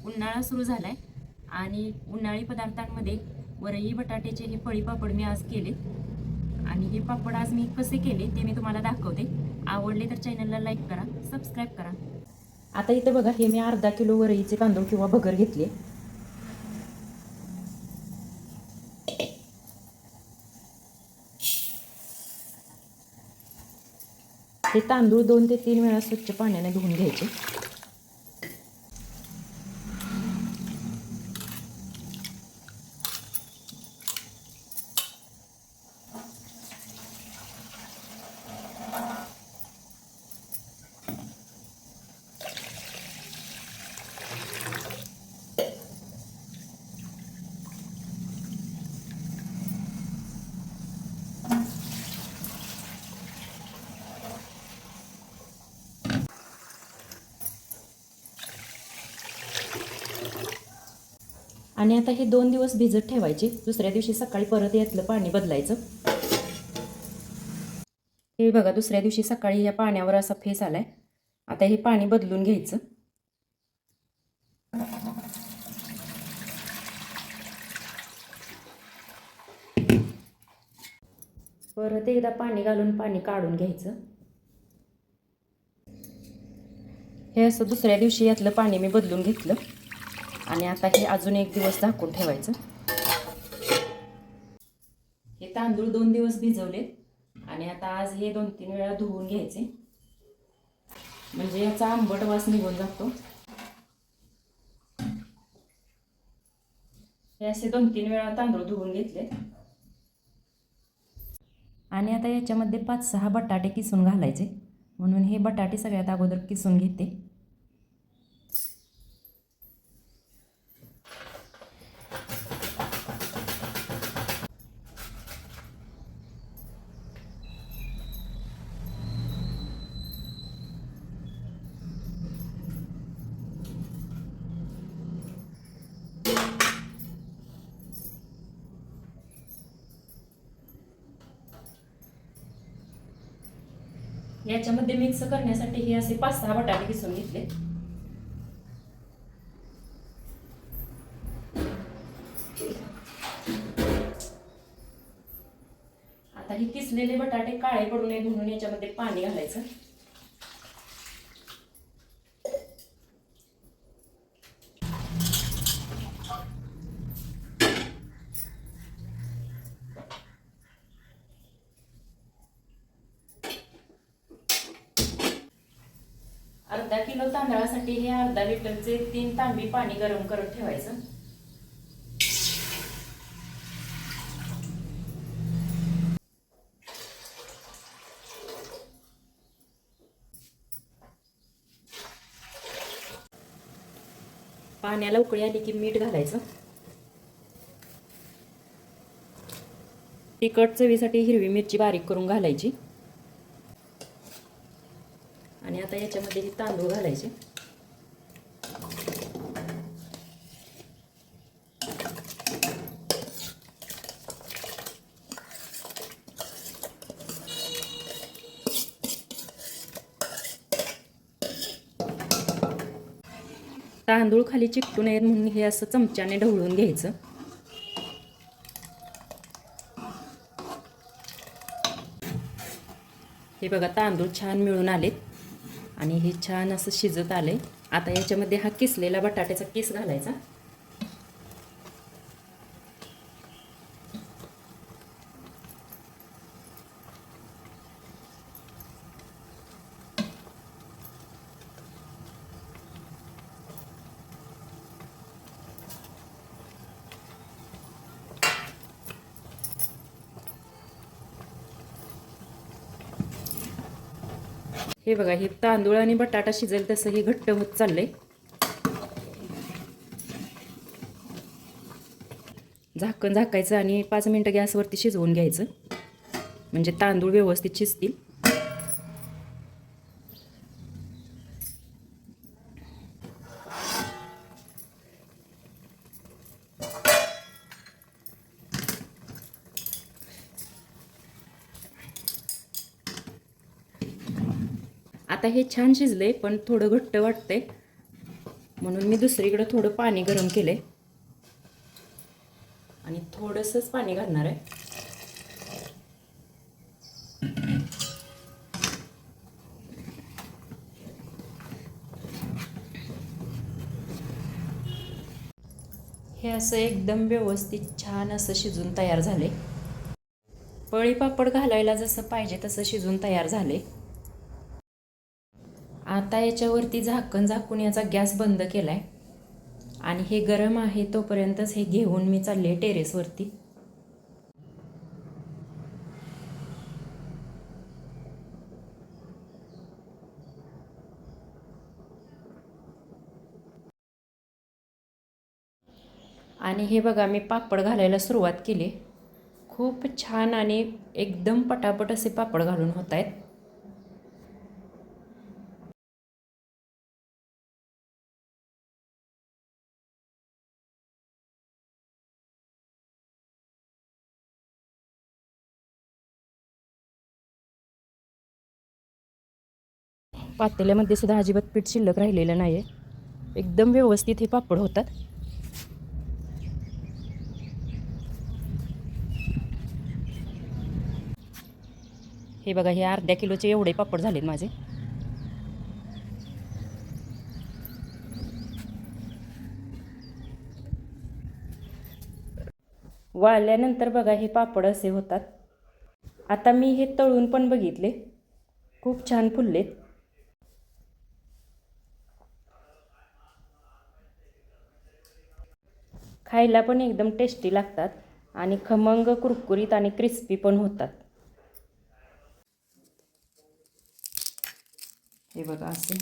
उन्हाळा सुरू झाला आहे आणि उन्हाळी पदार्थांमध्ये वरई बटाट्याचे हे पळी पापड मी आज केले आणि हे पापड आज मी कसे केले ते मी तुम्हाला दाखवते. आवडले तर चॅनलला लाईक करा, सबस्क्राईब करा. आता इथं बघा, हे मी अर्धा किलो वरईचे तांदूळ किंवा भगर घेतले. हे तांदूळ 2 ते 3 वेळा स्वच्छ पाण्याने धुवून घ्यायचे. आणि आता हे 2 दिवस भिजत ठेवायचे. दुसऱ्या दिवशी सकाळी परत यातलं पाणी बदलायचं. हे बघा, दुसऱ्या दिवशी सकाळी या पाण्यावर असा फेस आलाय. आता हे पाणी बदलून घ्यायचं. परत एकदा पाणी घालून पाणी काढून घ्यायचं. हे असं दुसऱ्या दिवशी यातलं पाणी मी बदलून घेतलं आणि आता हे अजून 1 दिवस झाकून ठेवायचं. हे तांदूळ 2 दिवस भिजवले आणि आता आज हे 2-3 वेळा धुवून घ्यायचे, म्हणजे याचा आंबट वास निघून जातो. हे असे 2-3 वेळा तांदूळ धुवून घेतले आणि आता याच्यामध्ये 5-6 बटाटे किसून घालायचे. म्हणून हे बटाटे सगळ्यात अगोदर किसून घेते. याच्यामध्ये मिक्स करण्यासाठी हे असे 5-6 बटाटे किसून घेतले. आता हे किसलेले बटाटे काळे पडू नये म्हणून याच्यामध्ये पाणी घालायचं. अर्धा किलो तांदळासाठी हे अर्धा लिटरचे 3 तांबी पाणी गरम करत ठेवायचं. पाण्याला उकळी आली की मीठ घालायचं. तिखट चवीसाठी हिरवी मिरची बारीक करून घालायची. आणि आता याच्यामध्ये हे तांदूळ घालायचे. तांदूळ खाली चिकटू नयेत म्हणून हे असं चमच्याने ढवळून घ्यायचं. हे बघा, तांदूळ छान मिळून आलेत आणि हे छान असं शिजत आले. आता याच्यामध्ये हा किसलेला बटाट्याचा किस घालायचा. हे बघा, हे तांदूळ आणि बटाटा शिजेल तसं हे घट्ट होत चाललंय. झाकण झाकायचं आणि 5 मिनिटं गॅसवरती शिजवून घ्यायचं, म्हणजे तांदूळ व्यवस्थित शिजतील. आता हे छान शिजले, पण थोडं घट्ट वाटतंय म्हणून मी दुसरीकडे थोडं पाणी गरम केले आणि थोडंसंच पाणी घालणार आहे. हे असं एकदम व्यवस्थित छान असं शिजून तयार झाले. पळी पापड घालायला जसं पाहिजे तसं शिजून तयार झाले. आता याच्यावरती झाकण झाकून याचा गॅस बंद केलाय आणि हे गरम आहे तोपर्यंतच हे घेऊन मी चालले टेरेसवरती. आणि हे बघा मी पापड घालायला सुरुवात केली. खूप छान आणि एकदम पटापट असे पापड घालून होत आहेत. पातेल्यामध्ये सुद्धा अजिबात पीठ शिल्लक राहिलेलं नाही आहे. एकदम व्यवस्थित हे पापड होतात. हे बघा हे अर्ध्या किलोचे एवढे पापड झालेत माझे. वाळल्यानंतर बघा हे पापड असे होतात. आता मी हे तळून पण बघितले, खूप छान फुललेत. खायला पण एकदम टेस्टी लागतात आणि खमंग कुरकुरीत आणि क्रिस्पी पण होतात. हे बघा असे